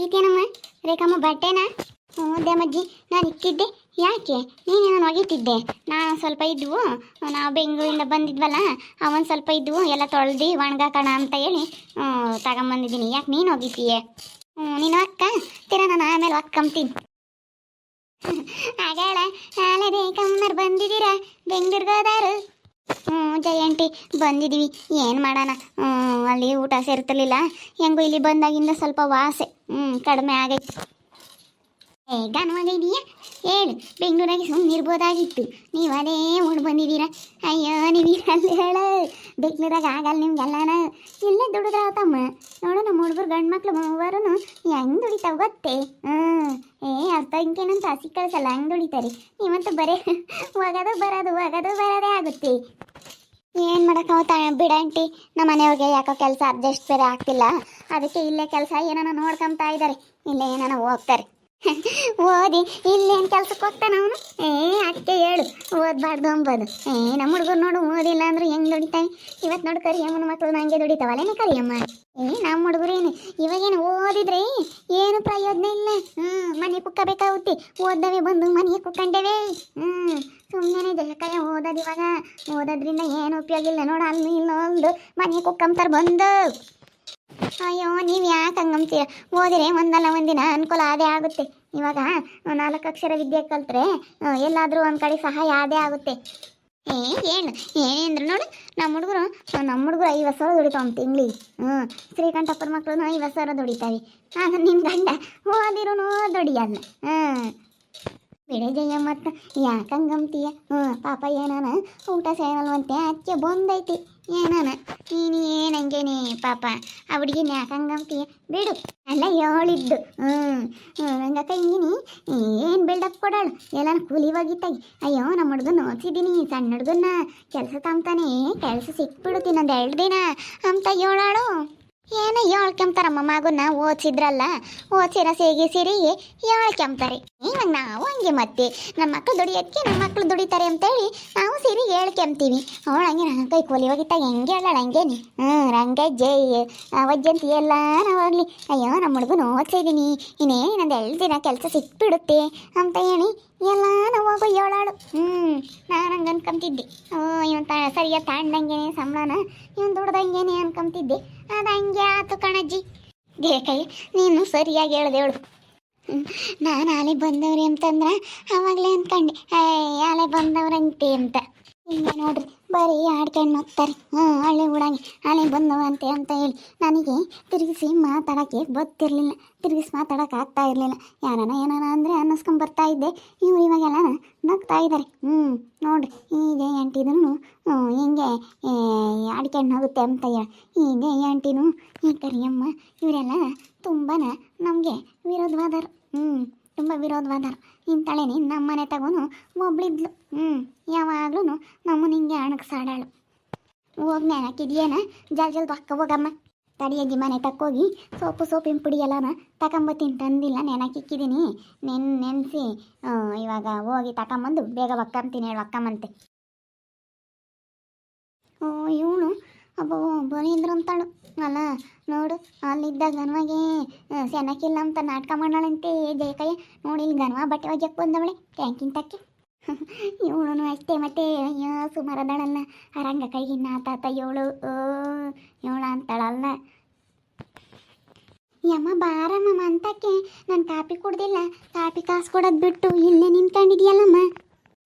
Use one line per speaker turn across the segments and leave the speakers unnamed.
ಒಗಿತೀನಮ್ಮ ರೇಖಮ್ಮ ಬಟ್ಟೆನಾ? ಹ್ಞೂ ಮಜ್ಜಿ ನಾನು ಇಕ್ಕಿದ್ದೆ. ಯಾಕೆ ನೀನು ನಾನು ಒಗಿತಿದ್ದೆ? ನಾನು ಸ್ವಲ್ಪ ಇದ್ವು, ನಾವು ಬೆಂಗಳೂರಿಂದ ಬಂದಿದ್ವಲ್ಲ ಅವನು ಸ್ವಲ್ಪ ಇದ್ವು, ಎಲ್ಲ ತೊಳೆದು ಒಣಗಾಕೋಣ ಅಂತ ಹೇಳಿ ತಗೊಂಬಂದಿದ್ದೀನಿ. ಯಾಕೆ ನೀನು ಒಗಿತೀಯೆ? ನೀನು ಅಕ್ಕ ತೀರ ನಾನು ಆಮೇಲೆ ಒಕ್ಕಂತೀನಿ. ಆಗಾಳ ನಾಳೆ ರೇಖಮ್ಮರು ಬಂದಿದ್ದೀರಾ ಬೆಂಗಳೂರಿಗೋದಾರು? ಜಯಂಟಿ ಬಂದಿದ್ದೀವಿ. ಏನು ಮಾಡೋಣ, ಅಲ್ಲಿ ಊಟ ಸೇರ್ತಿರ್ಲಿಲ್ಲ, ಹೆಂಗೋ ಇಲ್ಲಿ ಬಂದಾಗಿಂದ ಸ್ವಲ್ಪ ವಾಸೆ ಕಡಿಮೆ ಆಗೈತಿ. ಗನ್ವಾಗ ಇದೆಯಾ ಹೇಳು, ಬೆಂಗಳೂರಾಗಿ ಸುಮ್ಮನೆ ಇರ್ಬೋದಾಗಿತ್ತು, ನೀವು ಅದೇ ಉಂಡು ಬಂದಿದ್ದೀರಾ. ಅಯ್ಯೋ ನೀವಿರಲ್ಲ ಹೇಳು, ಬೆಂಗಳೂರಾಗ ಆಗಲ್ಲ ನಿಮ್ಗೆಲ್ಲನ, ಇಲ್ಲೇ ದುಡಿದ್ರಾವತ್ತಮ್ಮ. ನೋಡು ನಮ್ಮ ಹುಡುಗರು ಗಂಡು ಮಕ್ಳು ಮೂವರು ಹೆಂಗೆ ದುಡಿತಾವ ಗೊತ್ತೇ? ಅರ್ಥ ಇಂಕೇನಂತ ಹಸಿ ಕಳಿಸಲ್ಲ, ಹಂಗೆ ದುಡಿತಾರೆ. ನೀವಂತೂ ಬರೀ ಒಗದು ಬರೋದೇ ಆಗುತ್ತೆ. ಏನು ಮಾಡೋಕ್ಕಾಗತ್ತ ಬಿಡಂಟಿ, ನಮ್ಮ ಮನೆಯವ್ರಿಗೆ ಯಾಕೋ ಕೆಲಸ ಅಡ್ಜಸ್ಟ್ ಬೇರೆ ಆಗ್ತಿಲ್ಲ, ಅದಕ್ಕೆ ಇಲ್ಲೇ ಕೆಲಸ ಏನಾನ ನೋಡ್ಕೊಂತಾ ಇದ್ದಾರೆ, ಇಲ್ಲೇ ಏನಾನ ಹೋಗ್ತಾರೆ. ಓದಿ ಇಲ್ಲೇನು ಕೆಲ್ಸಕ್ಕೆ ಹೋಗ್ತಾನೆ ಅವನು? ಅದಕ್ಕೆ ಹೇಳು ಓದಬಾರ್ದು ಅಂಬೋದು. ನಮ್ಮ ಹುಡುಗರು ನೋಡು ಓದಿಲ್ಲ ಅಂದ್ರೆ ಹೆಂಗೆ ದುಡಿತಾನೆ. ಇವತ್ತು ನೋಡು ಕರಿಯಮ್ಮನ ಮಕ್ಕಳು ನಂಗೆ ದುಡಿತಾವಲ್ಲೇನೆ ಕರಿಯಮ್ಮ. ನಮ್ಮ ಹುಡುಗರು ಏನು ಇವಾಗೇನು ಓದಿದ್ರೆ ಏನು ಪ್ರಯೋಜನ ಇಲ್ಲ. ಮನೆ ಕುಕ್ಕಬೇಕಾಗುತ್ತೆ, ಓದವೆ ಬಂದು ಮನೆಗೆ ಕುಕ್ಕಂಡೇವೆ. ಸುಮ್ಮನೆ ದೇಹಕಾಯ ಓದೋದು, ಇವಾಗ ಓದೋದ್ರಿಂದ ಏನು ಉಪಯೋಗ ಇಲ್ಲ. ನೋಡು ಅಲ್ಲಿ ಇಲ್ಲೊಂದು ಮನೆಗೆ ಕುಕ್ಕಂತಾರೆ ಬಂದು. ಅಯ್ಯೋ ನೀವು ಯಾಕೆ ಹಂಗಂತೀರ? ಓದಿರೆ ಒಂದಲ್ಲ ಒಂದಿನ ಅನುಕೂಲ ಆದೇ ಆಗುತ್ತೆ. ಇವಾಗ 4 ಅಕ್ಷರ ವಿದ್ಯೆ ಕಲ್ತ್ರೆ ಎಲ್ಲಾದರೂ ಒಂದು ಕಡೆ ಸಹಾಯ ಆದೇ ಆಗುತ್ತೆ. ಏನಂದ್ರೆ ನೋಡು ನಮ್ಮ ಹುಡುಗರು 50,000 ದುಡಿತಾವ ತಿಂಗಳಿಗೆ. ಶ್ರೀಕಂಠಪ್ಪರ ಮಕ್ಕಳು 50,000 ದುಡಿತಾವೆ. ಆಗ ನಿಮ್ಮ ಗಂಡ ಓದಿರೂ ದುಡಿಯಲ್ಲ. ಬಿಡೆ ಜಯ ಮತ್ತು ಯಾಕೆ ಹಂಗಂತೀಯ? ಪಾಪ ಏನಾನ ಊಟ ಸೇರಲ್ವಂತೆ, ಅಚ್ಚೆ ಬಂದೈತಿ ಏನಾನ. ನೀನು ಏನಂಗೇನೆ ಪಾಪ ಆ ಹುಡುಗಿನ ಯಾಕೆ ಹಂಗಂತೀಯ? ಬಿಡು ಅಲ್ಲ ಹೇಳಿದ್ದು. ಹಂಗಕ್ಕ ಹಿಂಗಿನಿ ಏನು ಬಿಲ್ಡಪ್ ಕೊಡೋಳು, ಎಲ್ಲ ಕೂಲಿ ಹೋಗಿತ್ತಾಗಿ. ಅಯ್ಯೋ ನಮ್ಮ ಹುಡುಗನ ಓದಿಸಿದ್ದೀನಿ, ಸಣ್ಣ ಹುಡುಗನ್ನ ಕೆಲಸ ತಂತಾನೆ, ಕೆಲಸ ಸಿಕ್ಬಿಡುತ್ತೀನಿ ಒಂದು 2 ದಿನ ಅಂತ ಹೇಳಾಳು. ಏನೋ ಹೇಳ್ಕೊಂತಾರಮ್ಮ, ಮಗುನ ಓದಿಸಿದ್ರಲ್ಲ, ಓದಿಸಿರೋ ಸಿರಿ ಹೇಳ್ಕೊಂತಾರೆ. ಇವಾಗ ನಾವು ಹಂಗೆ ಮತ್ತೆ ನಮ್ಮ ಮಕ್ಕಳು ದುಡಿಯೋದಕ್ಕೆ ನಮ್ಮ ಮಕ್ಕಳು ದುಡಿತಾರೆ ಅಂತೇಳಿ ನಾವು ಸಿರಿ ಹೇಳ್ಕೊಂತೀವಿ. ಅವಳು ಹಂಗೆ ನನ್ನ ಕೈ ಕೂಲಿ ಹೋಗಿತ್ತಾಗ ಹೆಂಗೆ ಹೇಳೋಣ ಹಂಗೇನಿ. ರಂಗ ಜೈ ವಜ್ಜಂತಿ ಎಲ್ಲ ನಾವು ಹೋಗ್ಲಿ. ಅಯ್ಯೋ ನಮ್ಮ ಹುಡುಗನ ಓದಿಸಿದ್ದೀನಿ, ಇನ್ನೇನೊಂದು 2 ದಿನ ಕೆಲಸ ಸಿಕ್ಬಿಡುತ್ತೆ ಅಂತ ಹೇಳಿ ಎಲ್ಲ ನಾವು ಹೋಗೋ ಹೇಳಾಳು. ನಾನು ಹಂಗೆ ಅನ್ಕೊಂತಿದ್ದೆ. ಇವನು ಸರಿಯಾಗಿ ತಾಂಡಂಗೇನೆ ಸಂಬಳನ, ಇವನು ದುಡ್ದಂಗೇನೆ ಅನ್ಕೊಂತಿದ್ದೆ. ಅದು ಹಂಗೆ ಆತು ಕಣಜ್ಜಿ. ದೇಕಯ್ಯ ನೀನು ಸರಿಯಾಗಿ ಹೇಳ್ದೆ ಹೇಳು. ನಾನು ಆಲೆ ಬಂದವ್ರಿ ಅಂತಂದ್ರೆ ಆವಾಗಲೇ ಅಂದ್ಕೊಂಡೆ ಆಲೆ ಬಂದವ್ರಂತೆ ಅಂತ. ಹಿಂಗೆ ನೋಡ್ರಿ ಬರೀ ಆಡ್ಕೊಂಡು ಹೋಗ್ತಾರೆ. ಹಳ್ಳಿ ಊಡಾಗೆ ಆಲೆ ಬಂದವಂತೆ ಅಂತ ಹೇಳಿ ನನಗೆ ತಿರುಗಿಸಿ ಮಾತಾಡೋಕ್ಕೆ ಗೊತ್ತಿರಲಿಲ್ಲ, ತಿರುಗಿಸಿ ಮಾತಾಡೋಕೆ ಆಗ್ತಾ ಇರಲಿಲ್ಲ. ಏನಾನ ಅಂದರೆ ಅನ್ನಿಸ್ಕೊಂಬರ್ತಾ ಇದ್ದೆ. ಇವಾಗೆಲ್ಲ ನಗ್ತಾ ಇದ್ದಾರೆ. ನೋಡ್ರಿ ಇದೆ ಆಂಟಿದೂ ಹಿಂಗೆ ಆಡ್ಕೊಂಡು ಹೋಗುತ್ತೆ ಅಂತ ಹೇಳಿ, ಇದೆ ಆಂಟಿನೂ ಈ ಕರಿಯಮ್ಮ ಇವರೆಲ್ಲ ತುಂಬಾ ನಮಗೆ ವಿರೋಧವಾದರು. ತುಂಬ ವಿರೋಧವಾದರು. ಇಂತಳೇನಿ ನಮ್ಮ ಮನೆ ತಗೋನು ಒಬ್ಳಿದ್ಲು. ಯಾವಾಗ್ಲೂ ನಮ್ಮನ್ನ ಹಿಂಗೆ ಅಣಗ್ಸಾಡಾಳು. ಹೋಗಿ ನೆನಕಿದ್ಯೇನ ಜಲ್ದಿ ಅಕ್ಕ ಹೋಗಮ್ಮ, ತಡಿಯಜ್ಜಿ ಮನೆ ತಕ್ಕೋಗಿ ಸೋಪಿನ ಪುಡಿ ಎಲ್ಲನ ತಗೊಂಬತ್ತೀನಿ, ತಂದಿಲ್ಲ ನೆನಕಿಕ್ಕಿದ್ದೀನಿ, ನೆನೆಸಿ ಇವಾಗ ಹೋಗಿ ತಗೊಂಬಂದು ಬೇಗ ಒಕ್ಕಂತೀನಿ ಹೇಳಿ ಒಕ್ಕಮ್ಮಂತೆ. ಇವನು ಬರೀಂದ್ರ ಅಂತಾಳು ಅಲ್ಲ ನೋಡು, ಅಲ್ಲಿದ್ದಾಗ ಗನ್ವಾಗೆ ಸೆನಕಿಲ್ಲ ಅಂತ ನಾಟಕ ಮಾಡಾಳಂತೆ ಜಯಕಯ್ಯ. ನೋಡಿ ಇಲ್ಲಿ ಗನ್ವಾ ಬಟ್ಟೆ ಒಜ್ಜಕ್ಕೆ ಬಂದವಳೆ ಟ್ಯಾಂಕಿನ ತಕ್ಕೆ. ಇವಳು ಅಷ್ಟೇ ಮತ್ತೆ ಅಯ್ಯೋ ಸುಮಾರದಾಳಲ್ಲ ಆ ರಂಗ ಕೈಗಿನ್ನ ತಾತ ಏಳು ಅಂತಾಳಲ್ಲ. ಯಮ್ಮ ಬಾರಮ್ಮ ಅಂತಕ್ಕೆ ನಾನು ಕಾಪಿ ಕುಡ್ದಿಲ್ಲ, ಕಾಪಿ ಕಾಸು ಕೊಡೋದು ಬಿಟ್ಟು ಇಲ್ಲೇ ನಿಂತ್ಕೊಂಡಿದ್ಯಲ್ಲಮ್ಮ.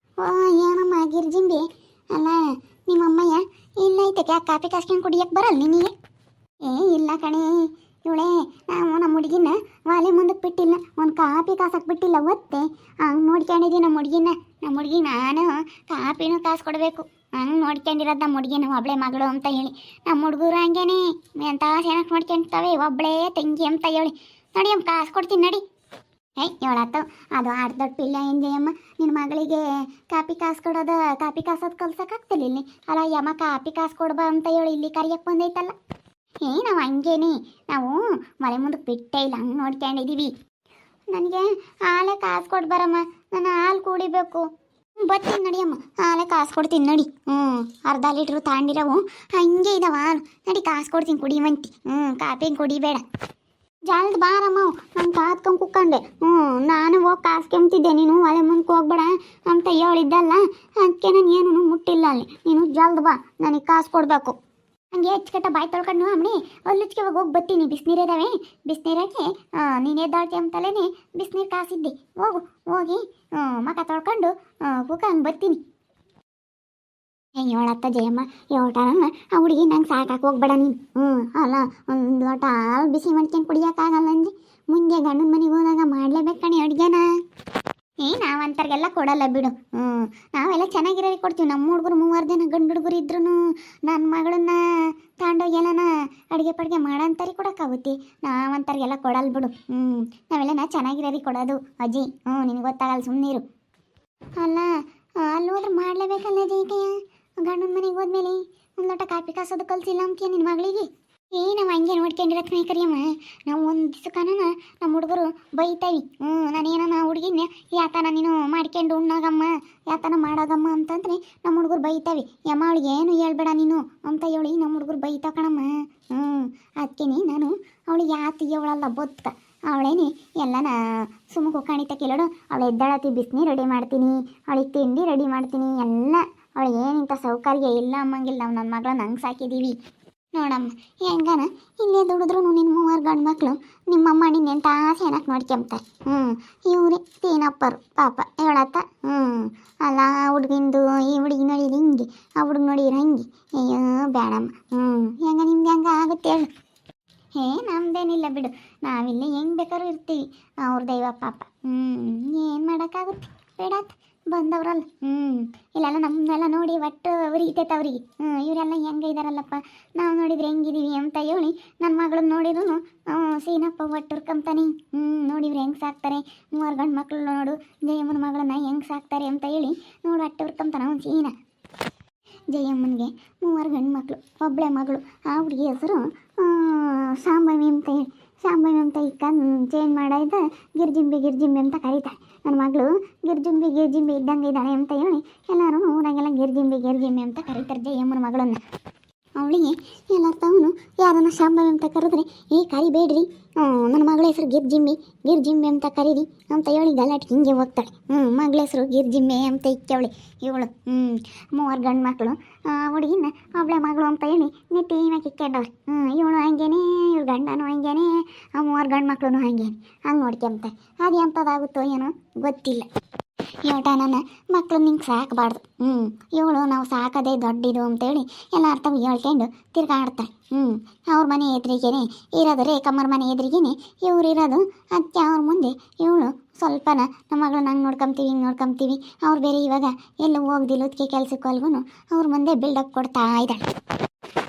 ಏನಮ್ಮ ಗಿರ್ಜಿಂಬಿ ಅಲ್ಲ ನಿಮ್ಮಮ್ಮಯ್ಯ ಇಲ್ಲ ಐತಕ್ಕೆ ಆ ಕಾಪಿ ಕಾಸ್ಕೊಂಡು ಕುಡಿಯಕ್ಕೆ ಬರಲ್ಲ ನಿನಗೆ? ಇಲ್ಲ ಕಣೆ ಇವಳೇ, ನಾವು ನಮ್ಮ ಹುಡುಗಿನ ವಾಲೆ ಮುಂದಕ್ಕೆ ಬಿಟ್ಟಿಲ್ಲ, ಒಂದು ಕಾಪಿ ಕಾಸಕ್ಕೆ ಬಿಟ್ಟಿಲ್ಲ ಒತ್ತೆ. ಹಂಗೆ ನೋಡ್ಕೊಂಡಿದ್ದೀವಿ ನಮ್ಮ ಹುಡುಗಿ ನಾನು ಕಾಪಿನೂ ಕಾಸು ಕೊಡಬೇಕು ಹಂಗೆ ನೋಡ್ಕೊಂಡಿರೋದು ನಮ್ಮ ಹುಡುಗಿನ ಒಬ್ಬಳೆ ಮಗಳು ಅಂತ ಹೇಳಿ. ನಮ್ಮ ಹುಡುಗರು ಹಂಗೇನೆ ಎಂಥ ಚೆನ್ನಾಗಿ ನೋಡ್ಕೊಂತವೆ, ಒಬ್ಬಳೇ ತಂಗಿ ಅಂತ ಹೇಳಿ. ನೋಡಿ ಅಮ್ಮ ಕಾಸು ಕೊಡ್ತೀನಿ ನಡಿ. ಹೇಳತ್ತು ಅದು ದೊಡ್ಡ ಪಿಲ್ಲ ಎಂಜಯಮ್ಮ, ನಿನ್ನ ಮಗಳಿಗೆ ಕಾಪಿ ಕಾಸು ಕಲ್ಸೋದು ಕಲ್ಸೋಕ್ಕಾಗ್ತಿಲ್ಲ. ಅಲ್ಲ ಯಮ್ಮ ಕಾಪಿ ಕಾಸು ಕೊಡ್ಬಾ ಅಂತ ಹೇಳಿ ಇಲ್ಲಿ ಕರಿಯಕ್ಕೆ ಬಂದೈತಲ್ಲ. ನಾವು ಹಂಗೇನಿ, ನಾವು ಮನೆ ಮುಂದಕ್ಕೆ ಬಿಟ್ಟೇ ಇಲ್ಲ, ಹಂಗೆ ನೋಡ್ಕೊಂಡಿದ್ದೀವಿ. ನನಗೆ ಹಾಲೆ ಕಾಸು ಕೊಡ್ಬಾರಮ್ಮ, ನಾನು ಹಾಲು ಕುಡಿಬೇಕು. ಬರ್ತೀನಿ ನಡಿಯಮ್ಮ, ಹಾಲೆ ಕಾಸು ಕೊಡ್ತೀನಿ ನಡಿ. ಅರ್ಧ ಲೀಟ್ರು ತಾಂಡಿರವು ಹಂಗೆ ಇದಾವ ಹಾಲು, ನಡಿ ಕಾಸು ಕೊಡ್ತೀನಿ ಕುಡಿಯುವಂತಿ. ಕಾಪಿನ ಕುಡಿಬೇಡ. ಜಲ್ದಿ ಬಾರಮ್ಮ, ನನ್ನ ಕಾತ್ಕೊಂಡು ಕುಕ್ಕಂಡೆ. ನಾನು ಹೋಗಿ ಕಾಸ್ಕೊಂತಿದ್ದೆ, ನೀನು ಒಲೆ ಮುಂದಕ್ಕೆ ಹೋಗ್ಬೇಡ ಅಂತ ಹೇಳಿದ್ದಲ್ಲ, ಅದಕ್ಕೆ ನಾನು ಏನೂ ಮುಟ್ಟಿಲ್ಲ ಅಲ್ಲಿ. ನೀನು ಜಲ್ದಿ ಬಾ, ನನಗೆ ಕಾಸು ಕೊಡಬೇಕು. ಹಂಗೆ ಹೆಚ್ಚುಕಟ್ಟ ಬಾಯಿ ತೊಳ್ಕೊಂಡು ಅಮ್ಮನಿ ಒಲ್ಲುಚ್ಕೆ ಹೋಗಿ ಬರ್ತೀನಿ. ಬಿಸಿನೀರು ಇದ್ದಾವೆ, ಬಿಸಿನೀರಾಕಿ ನೀನು ಎದ್ದಾಳ್ತಿ ಅಂತಲೇ ಬಿಸಿನೀರು ಕಾಸಿದ್ದೆ. ಹೋಗಿ ಮಖ ತೊಳ್ಕೊಂಡು ಕುಕ್ಕಂಗೆ ಬರ್ತೀನಿ. ಹೇಳತ್ತ ಜಯಮ್ಮ, ಯೋಟ ಆ ಹುಡುಗಿ ನಂಗೆ ಸಾಕಾಗಿ ಹೋಗ್ಬೇಡ ನೀನು. ಅಲ್ಲ, ಒಂದು ಲೋಟ ಹಾಲು ಬಿಸಿ ಮಾಡ್ಕೊಂಡು ಕುಡಿಯೋಕ್ಕಾಗಲ್ಲ ಅಂದ್ರೆ ಮುಂದೆ ಗಂಡನ ಮನೆಗೆ ಹೋದಾಗ ಮಾಡಲೇಬೇಕು ಕಣೆ ಅಡುಗೆನ. ನಾವಂತರ್ಗೆಲ್ಲ ಕೊಡಲ್ಲ ಬಿಡು. ನಾವೆಲ್ಲ ಚೆನ್ನಾಗಿರೋರಿಗೆ ಕೊಡ್ತೀವಿ. ನಮ್ಮ ಹುಡುಗರು 3 ಜನ ಗಂಡು ಹುಡುಗರು ಇದ್ರು ನನ್ನ ಮಗಳನ್ನ ತಗೊಂಡೋಗೆಲ್ಲನ ಅಡುಗೆ ಪಡ್ಗೆ ಮಾಡೋಂಥರಿ ಕೊಡೋಕ್ಕಾಗುತ್ತೆ. ನಾವಂತರ್ಗೆಲ್ಲ ಕೊಡಲ್ಲ ಬಿಡು. ನಾವೆಲ್ಲ ಚೆನ್ನಾಗಿರೋರಿಗೆ ಕೊಡೋದು ಅಜ್ಜಿ. ನಿನಗೆ ಗೊತ್ತಾಗಲ್ಲ, ಸುಮ್ಮನಿರು. ಅಲ್ಲ, ಅಲ್ಲಿ ಹೋದ್ರೆ ಮಾಡಲೇಬೇಕಲ್ಲ ಜೈಕಯ್ಯ. ಗಂಡನ ಮನೆಗೆ ಹೋದ್ಮೇಲೆ ಒಂದು ಲೋಟ ಕಾಫಿ ಕಾಸೋದು ಕಲಿಸಿಲ್ಲ ಅಂತೀಯ ನಿನ್ನ ಮಗಳಿಗೆ. ನಾವು ಹಂಗೆ ನೋಡ್ಕೊಂಡಿರತ್ನೇ ಕರಿಯಮ್ಮ. ನಾವು ಒಂದು ದಿವ್ಸಕ್ಕನ ನಮ್ಮ ಹುಡುಗರು ಬೈತಾವಿ. ನಾನೇನ ಹುಡುಗಿನ ಯಾತನ ನೀನು ಮಾಡ್ಕೊಂಡು ಉಣ್ಣಾಗಮ್ಮ, ಯಾತನ ಮಾಡಾಗಮ್ಮ ಅಂತಂದ್ರೆ ನಮ್ಮ ಹುಡುಗರು ಬೈತಾವಿ. ಯಮ್ಮ ಅವಳಿಗೆ ಏನು ಹೇಳ್ಬೇಡ ನೀನು ಅಂತ ಹೇಳಿ ನಮ್ಮ ಹುಡುಗರು ಬೈತಾವ ಕಣಮ್ಮ. ಅದಕ್ಕೆ ನಾನು ಅವಳಿಗೆ ಯಾತಿಗೆ ಅವಳಲ್ಲ ಬೊತ್ತ ಅವಳೇನೆ ಎಲ್ಲನ ಸುಮ್ಮನೆ ಕಾಣಿತ ಕೇಳೋಡು. ಅವಳು ಎದ್ದಾಳತಿ ಬಿಸಿನೀರು ರೆಡಿ ಮಾಡ್ತೀನಿ, ಅವಳಿಗೆ ತಿಂಡಿ ರೆಡಿ ಮಾಡ್ತೀನಿ, ಎಲ್ಲ ಅವಳಿಗೆ ಏನಿಂತ ಸೌಕರ್ಯ ಇಲ್ಲ ಅಮ್ಮಂಗಿಲ್ಲ. ನಾವು ನನ್ನ ಮಗಳ ನಂಗೆ ಸಾಕಿದ್ದೀವಿ ನೋಡಮ್ಮ. ಹೆಂಗನ ಇಲ್ಲೇ ದುಡಿದ್ರು ನಿನ್ನ 3 ಗಂಡು ಮಕ್ಕಳು ನಿಮ್ಮಮ್ಮ ನಿನ್ನೆಂತ ಚೆನ್ನಾಗಿ ನೋಡ್ಕೊಂತಾರೆ. ಇವ್ರೆ ತೀನಪ್ಪರು ಪಾಪ ಹೇಳತ್ತ. ಅಲ್ಲ, ಹುಡುಗಿಂದು ಈ ಹುಡುಗಿ ನೋಡಿರಿ ಹಿಂಗೆ, ಆ ಹುಡುಗ ನೋಡಿರಿ ಹಂಗೆ. ಅಯ್ಯೋ ಬೇಡಮ್ಮ. ನಿಮ್ದು ಹೆಂಗೆ ಆಗುತ್ತೆ ಹೇಳು. ನಮ್ದೇನಿಲ್ಲ ಬಿಡು, ನಾವಿಲ್ಲೇ ಹೆಂಗೆ ಬೇಕಾದ್ರೂ ಇರ್ತೀವಿ. ಅವ್ರ ದೈವ ಪಾಪ. ಏನು ಮಾಡೋಕ್ಕಾಗುತ್ತೆ, ಬೇಡಾತ ಬಂದವ್ರಲ್ಲ. ಇಲ್ಲೆಲ್ಲ ನಮ್ಮನ್ನೆಲ್ಲ ನೋಡಿ ಒಟ್ಟು ಉರಿತೈತೆ ಅವ್ರಿಗೆ. ಇವರೆಲ್ಲ ಹೆಂಗೆ ಇದ್ದಾರಲ್ಲಪ್ಪ, ನಾವು ನೋಡಿದ್ರೆ ಹೆಂಗಿದೀವಿ ಅಂತ ಹೇಳಿ ನನ್ನ ಮಗಳನ್ನ ನೋಡಿದ್ರು ಸೀನಪ್ಪ ಒಟ್ಟು ಹುರ್ಕೊಂತಾನೆ. ನೋಡಿವ್ರು ಹೆಂಗೆ ಸಾಕ್ತಾರೆ, 3 ಗಂಡು ಮಕ್ಕಳು ನೋಡು ಜಯಮ್ಮನ ಮಗಳನ್ನ ಹೆಂಗೆ ಸಾಕ್ತಾರೆ ಅಂತ ಹೇಳಿ ನೋಡಿ ಒಟ್ಟು ಹುರ್ಕೊಂತಾನ ಅವ್ನು ಸೀನ. ಜಯಮ್ಮನಿಗೆ 3 ಗಂಡು ಮಕ್ಕಳು, ಒಬ್ಬಳೆ ಮಗಳು. ಆ ಹುಡುಗಿ ಹೆಸರು ಶಾಂಭವಿ ಅಂತ ಹೇಳಿ. ಶಾಂಭವಿ ಅಂತ ಚೇಂಜ್ ಮಾಡಿದ ಗಿರ್ಜಿಂಬಿ ಅಂತ ಕರೀತಾರೆ. ನನ್ನ ಮಗಳು ಗಿರ್ಜಿಂಬಿ ಇದ್ದಂಗೆ ಇದ್ದಾಳೆ ಅಂತ ಹೇಳಿ ಎಲ್ಲರೂ ಊರಾಗೆಲ್ಲ ಗಿರ್ಜಿಂಬಿ ಅಂತ ಕರೀತಾರೆ ಜಯಮ್ಮನ ಮಗಳನ್ನ. ಅವಳಿಗೆ ಎಲ್ಲ ತವನು ಯಾರನ್ನ ಶಾಂಭವಿ ಅಂತ ಕರೆದ್ರೆ ಕರಿಬೇಡ್ರಿ, ನನ್ನ ಮಗಳ ಹೆಸರು ಗಿರ್ಜಿಂಬಿ ಅಂತ ಕರೀರಿ ಅಂತ ಹೇಳಿ ಗಲಾಟೆ ಹಿಂಗೆ ಹೋಗ್ತಾಳೆ. ಮಗಳ ಹೆಸರು ಗಿರ್ಜಿಂಬೆ ಅಂತ ಇಕ್ಕವಳೆ ಇವಳು. 3 ಗಂಡು ಮಕ್ಕಳು, ಹುಡುಗಿನ ಒಬ್ಬಳೆ ಮಗಳು ಅಂತ ಹೇಳಿ ನಿಟ್ಟೀನಾಗಿ ಇಕ್ಕೊಂಡವ್ರೆ. ಇವಳು ಹಂಗೇನೆ, ಇವ್ರ ಗಂಡನೂ ಹಂಗೇನೆ, ಆ 3 ಗಂಡು ಮಕ್ಕಳು ಹಂಗೇನೆ. ಹಂಗೆ ನೋಡ್ಕೊಂತಾರೆ. ಅದು ಎಂಥದ್ದಾಗುತ್ತೋ ಏನೋ ಗೊತ್ತಿಲ್ಲ. ಯೋಟ ನನ್ನ ಮಕ್ಕಳು ನಿಂಗೆ ಸಾಕಬಾರ್ದು. ಇವಳು ನಾವು ಸಾಕದೇ ದೊಡ್ಡದು ಅಂತೇಳಿ ಎಲ್ಲ ಅರ್ಥ ಹೇಳ್ಕೊಂಡು ತಿರ್ಗಾಡ್ತಾರೆ. ಅವ್ರ ಮನೆ ಎದುರಿಗೇನೆ ಇರೋದು, ರೇಖಮ್ಮರ ಮನೆ ಎದುರಿಗೇನೆ ಇವ್ರು ಇರೋದು. ಅದಕ್ಕೆ ಅವ್ರ ಮುಂದೆ ಇವಳು ಸ್ವಲ್ಪನ ನಮ್ಮ ಮಗಳು ನಂಗೆ ನೋಡ್ಕೊಂತೀವಿ ಹಿಂಗೆ ನೋಡ್ಕೊಂತೀವಿ. ಅವ್ರು ಬೇರೆ ಇವಾಗ ಎಲ್ಲೂ ಹೋಗ್ದಿಲ್ಲ, ಅದಕ್ಕೆ ಕೆಲಸಕ್ಕಲ್ಗೂ ಅವ್ರ ಮುಂದೆ ಬಿಲ್ಡಪ್ ಕೊಡ್ತಾ ಇದ್ದಾಳೆ.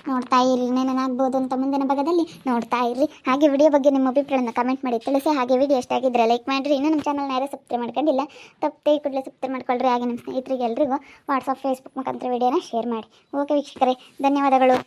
ನೋಡ್ತಾ ಇರ್ರಿ, ನೆನನಾಗ್ಬೋದು ಅಂತ ಮುಂದಿನ ಭಾಗದಲ್ಲಿ ನೋಡ್ತಾ ಇರ್ರಿ. ಹಾಗೆ ವಿಡಿಯೋ ಬಗ್ಗೆ ನಿಮ್ಮ ಅಭಿಪ್ರಾಯನ ಕಮೆಂಟ್ ಮಾಡಿ ತಿಳಿಸಿ. ಹಾಗೆ ವಿಡಿಯೋ ಎಷ್ಟಾಗಿದ್ದರೆ ಲೈಕ್ ಮಾಡಿರಿ. ಇನ್ನೂ ನಮ್ಮ ಚಾನಲ್ನ ಯಾರೇ ಸಬ್ಸ್ಕ್ರೈಬ್ ಮಾಡ್ಕೊಂಡಿಲ್ಲ ತಪ್ಪದೆ ಈ ಕೂಡಲೇ ಸಬ್ಸ್ಕ್ರೈಬ್ ಮಾಡ್ಕೊಳ್ರಿ. ಹಾಗೆ ನಮ್ಮ ಸ್ನೇಹಿತರಿಗೆ ಎಲ್ರಿಗೂ ವಾಟ್ಸಪ್ ಫೇಸ್ಬುಕ್ ಮುಖಾಂತರ ವಿಡಿಯೋನ ಶೇರ್ ಮಾಡಿ. ಓಕೆ ವೀಕ್ಷಕರೇ, ಧನ್ಯವಾದಗಳು.